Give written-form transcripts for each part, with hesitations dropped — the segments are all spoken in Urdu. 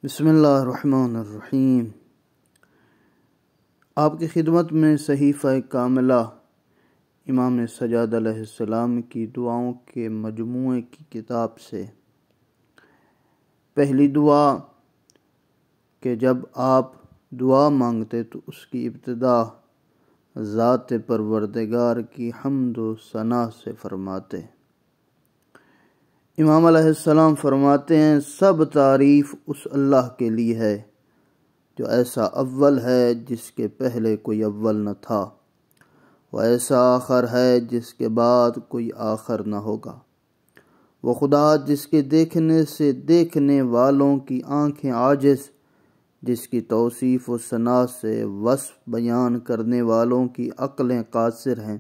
بسم اللہ الرحمن الرحیم۔ آپ کی خدمت میں صحیفہ کاملہ امام سجاد علیہ السلام کی دعاؤں کے مجموعے کی کتاب سے پہلی دعا کہ جب آپ دعا مانگتے تو اس کی ابتدا ذات پروردگار کی حمد و ثنا سے فرماتے۔ امام علیہ السلام فرماتے ہیں سب تعریف اس اللہ کے لیے ہے جو ایسا اول ہے جس کے پہلے کوئی اول نہ تھا، وہ ایسا آخر ہے جس کے بعد کوئی آخر نہ ہوگا، وہ خدا جس کے دیکھنے سے دیکھنے والوں کی آنکھیں عاجز، جس کی توصیف و ثنا سے وصف بیان کرنے والوں کی عقلیں قاصر ہیں۔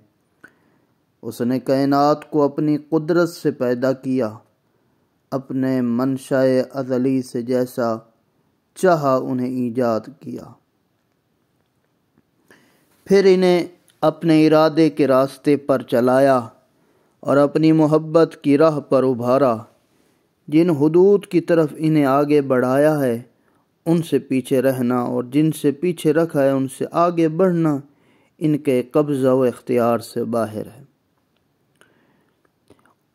اس نے کائنات کو اپنی قدرت سے پیدا کیا، اپنے منشاء ازلی سے جیسا چاہا انہیں ایجاد کیا، پھر انہیں اپنے ارادے کے راستے پر چلایا اور اپنی محبت کی راہ پر ابھارا۔ جن حدود کی طرف انہیں آگے بڑھایا ہے ان سے پیچھے رہنا، اور جن سے پیچھے رکھا ہے ان سے آگے بڑھنا ان کے قبضہ و اختیار سے باہر ہے۔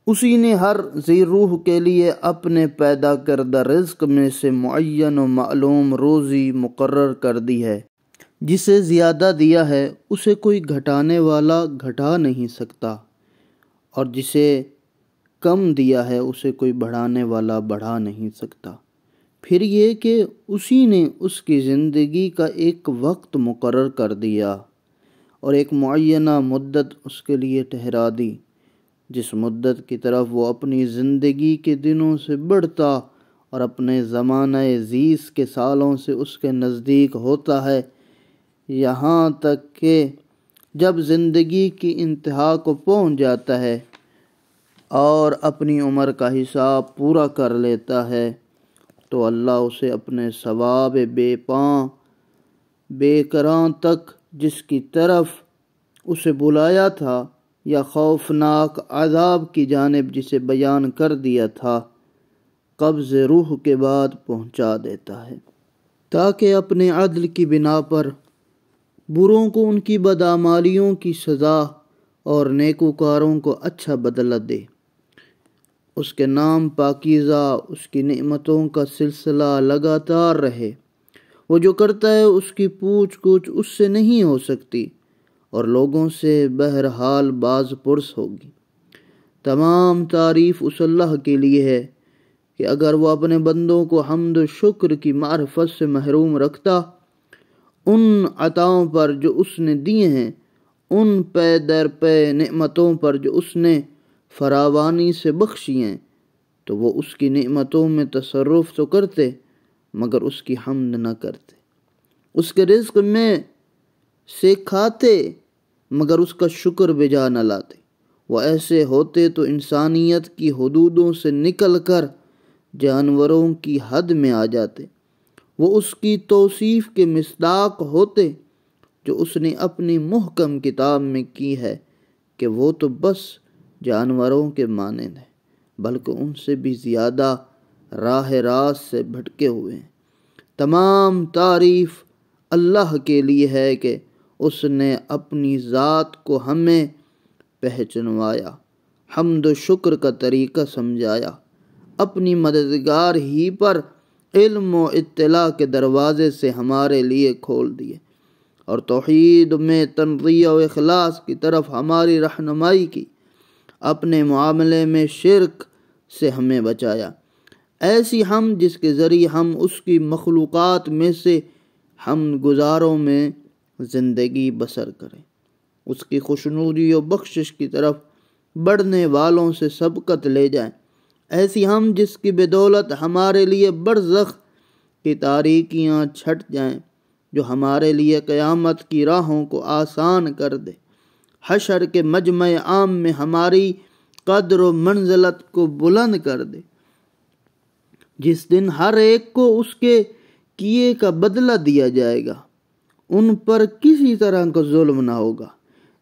اسی نے ہر ذی روح کے لیے اپنے پیدا کردہ رزق میں سے معین و معلوم روزی مقرر کر دی ہے۔ جسے زیادہ دیا ہے اسے کوئی گھٹانے والا گھٹا نہیں سکتا، اور جسے کم دیا ہے اسے کوئی بڑھانے والا بڑھا نہیں سکتا۔ پھر یہ کہ اسی نے اس کی زندگی کا ایک وقت مقرر کر دیا اور ایک معینہ مدت اس کے لیے ٹھہرا دی، جس مدت کی طرف وہ اپنی زندگی کے دنوں سے بڑھتا اور اپنے زمانہ زیس کے سالوں سے اس کے نزدیک ہوتا ہے، یہاں تک کہ جب زندگی کی انتہا کو پہنچ جاتا ہے اور اپنی عمر کا حساب پورا کر لیتا ہے تو اللہ اسے اپنے ثواب بے پاں بے کراں تک جس کی طرف اسے بلایا تھا یا خوفناک عذاب کی جانب جسے بیان کر دیا تھا قبض روح کے بعد پہنچا دیتا ہے، تاکہ اپنے عدل کی بنا پر بروں کو ان کی بدعمالیوں کی سزا اور نیکوکاروں کو اچھا بدلہ دے۔ اس کے نام پاکیزہ، اس کی نعمتوں کا سلسلہ لگاتار رہے۔ وہ جو کرتا ہے اس کی پوچھ گچھ اس سے نہیں ہو سکتی اور لوگوں سے بہرحال باز پرس ہوگی۔ تمام تعریف اس اللہ کے لیے ہے کہ اگر وہ اپنے بندوں کو حمد و شکر کی معرفت سے محروم رکھتا، ان عطاؤں پر جو اس نے دیے ہیں، ان پے در پے نعمتوں پر جو اس نے فراوانی سے بخشی ہیں، تو وہ اس کی نعمتوں میں تصرف تو کرتے مگر اس کی حمد نہ کرتے، اس کے رزق میں سے کھاتے مگر اس کا شکر بجا نہ لاتے۔ وہ ایسے ہوتے تو انسانیت کی حدودوں سے نکل کر جانوروں کی حد میں آ جاتے۔ وہ اس کی توصیف کے مصداق ہوتے جو اس نے اپنی محکم کتاب میں کی ہے کہ وہ تو بس جانوروں کے مانند ہیں بلکہ ان سے بھی زیادہ راہ راست سے بھٹکے ہوئے ہیں۔ تمام تعریف اللہ کے لیے ہے کہ اس نے اپنی ذات کو ہمیں پہچنوایا، حمد و شکر کا طریقہ سمجھایا، اپنی مددگار ہی پر علم و اطلاع کے دروازے سے ہمارے لیے کھول دیے، اور توحید میں تنقیہ و اخلاص کی طرف ہماری رہنمائی کی، اپنے معاملے میں شرک سے ہمیں بچایا۔ ایسی حمد جس کے ذریعے ہم اس کی مخلوقات میں سے حمد گزاروں میں زندگی بسر کریں، اس کی خوشنودی و بخشش کی طرف بڑھنے والوں سے سبقت لے جائیں۔ ایسی ہم جس کی بدولت ہمارے لیے برزخ کی تاریکیاں چھٹ جائیں، جو ہمارے لیے قیامت کی راہوں کو آسان کر دے، حشر کے مجمع عام میں ہماری قدر و منزلت کو بلند کر دے، جس دن ہر ایک کو اس کے کیے کا بدلہ دیا جائے گا، ان پر کسی طرح کا ظلم نہ ہوگا،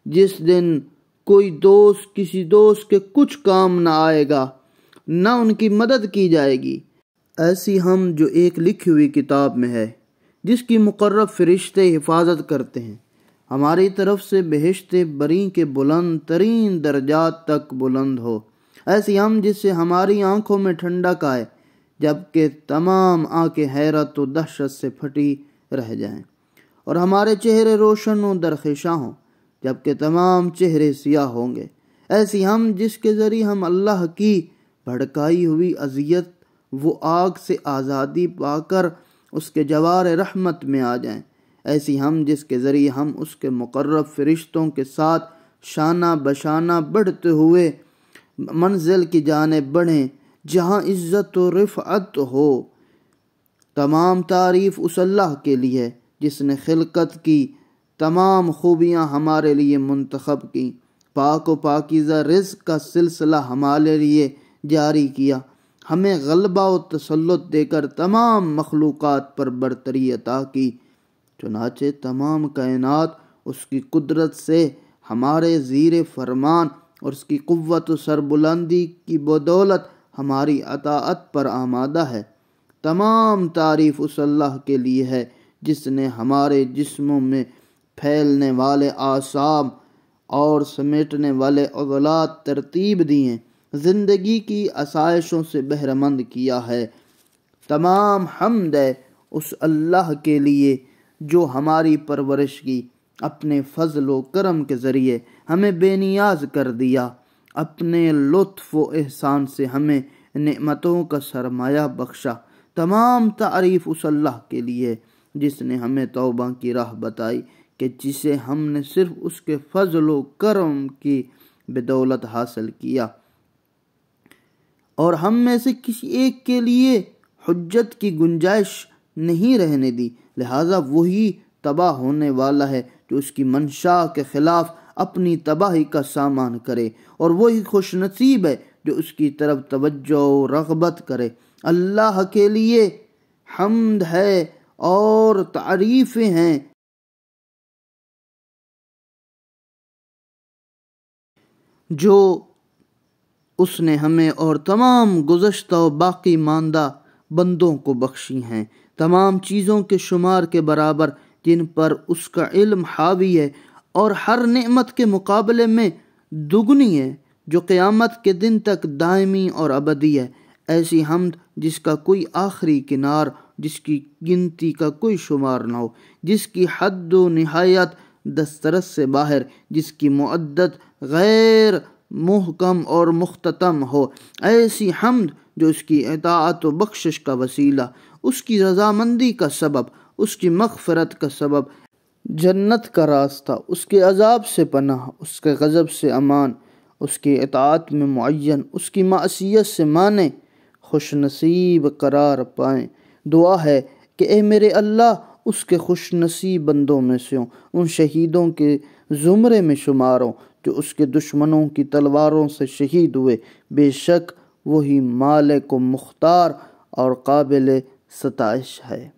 جس دن کوئی دوست کسی دوست کے کچھ کام نہ آئے گا، نہ ان کی مدد کی جائے گی۔ ایسی ہم جو ایک لکھی ہوئی کتاب میں ہے، جس کی مقرب فرشتے حفاظت کرتے ہیں، ہماری طرف سے بہشت بری کے بلند ترین درجات تک بلند ہو۔ ایسی ہم جس سے ہماری آنکھوں میں ٹھنڈک آئے، جبکہ تمام آنکھیں حیرت و دہشت سے پھٹی رہ جائیں، اور ہمارے چہرے روشن و درخشاں ہوں، جبکہ تمام چہرے سیاہ ہوں گے۔ ایسی ہم جس کے ذریعے ہم اللہ کی بھڑکائی ہوئی اذیت وہ آگ سے آزادی پا کر اس کے جوار رحمت میں آ جائیں۔ ایسی ہم جس کے ذریعے ہم اس کے مقرب فرشتوں کے ساتھ شانہ بشانہ بڑھتے ہوئے منزل کی جانب بڑھیں جہاں عزت و رفعت ہو۔ تمام تعریف اس اللہ کے لیے ہے جس نے خلقت کی تمام خوبیاں ہمارے لیے منتخب کی، پاک و پاکیزہ رزق کا سلسلہ ہمارے لیے جاری کیا، ہمیں غلبہ و تسلط دے کر تمام مخلوقات پر برتری عطا کی۔ چنانچہ تمام کائنات اس کی قدرت سے ہمارے زیر فرمان اور اس کی قوت و سربلندی کی بدولت ہماری اطاعت پر آمادہ ہے۔ تمام تعریف اس اللہ کے لیے ہے جس نے ہمارے جسموں میں پھیلنے والے اعصاب اور سمیٹنے والے عضلات ترتیب دی ہیں، زندگی کی آسائشوں سے بہرہ مند کیا ہے۔ تمام حمد ہے اس اللہ کے لیے جو ہماری پرورش کی، اپنے فضل و کرم کے ذریعے ہمیں بے نیاز کر دیا، اپنے لطف و احسان سے ہمیں نعمتوں کا سرمایہ بخشا۔ تمام تعریف اس اللہ کے لیے جس نے ہمیں توبہ کی راہ بتائی، کہ جسے ہم نے صرف اس کے فضل و کرم کی بدولت حاصل کیا، اور ہم میں سے کسی ایک کے لیے حجت کی گنجائش نہیں رہنے دی، لہذا وہی تباہ ہونے والا ہے جو اس کی منشا کے خلاف اپنی تباہی کا سامان کرے، اور وہی خوش نصیب ہے جو اس کی طرف توجہ و رغبت کرے۔ اللہ کے لیے حمد ہے اور تعریفیں ہیں جو اس نے ہمیں اور تمام گزشتہ و باقی ماندہ بندوں کو بخشی ہیں، تمام چیزوں کے شمار کے برابر جن پر اس کا علم حاوی ہے، اور ہر نعمت کے مقابلے میں دگنی ہے جو قیامت کے دن تک دائمی اور ابدی ہے۔ ایسی حمد جس کا کوئی آخری کنار، جس کی گنتی کا کوئی شمار نہ ہو، جس کی حد و نہایت دسترس سے باہر، جس کی معدت غیر محکم اور مختتم ہو۔ ایسی حمد جو اس کی اطاعت و بخشش کا وسیلہ، اس کی رضامندی کا سبب، اس کی مغفرت کا سبب، جنت کا راستہ، اس کے عذاب سے پناہ، اس کے غضب سے امان، اس کی اطاعت میں معین، اس کی معصیت سے مانے، خوش نصیب قرار پائیں۔ دعا ہے کہ اے میرے اللہ اس کے خوش نصیب بندوں میں سے ہوں، ان شہیدوں کے زمرے میں شمار ہوں جو اس کے دشمنوں کی تلواروں سے شہید ہوئے۔ بے شک وہی مالک و مختار اور قابل ستائش ہے۔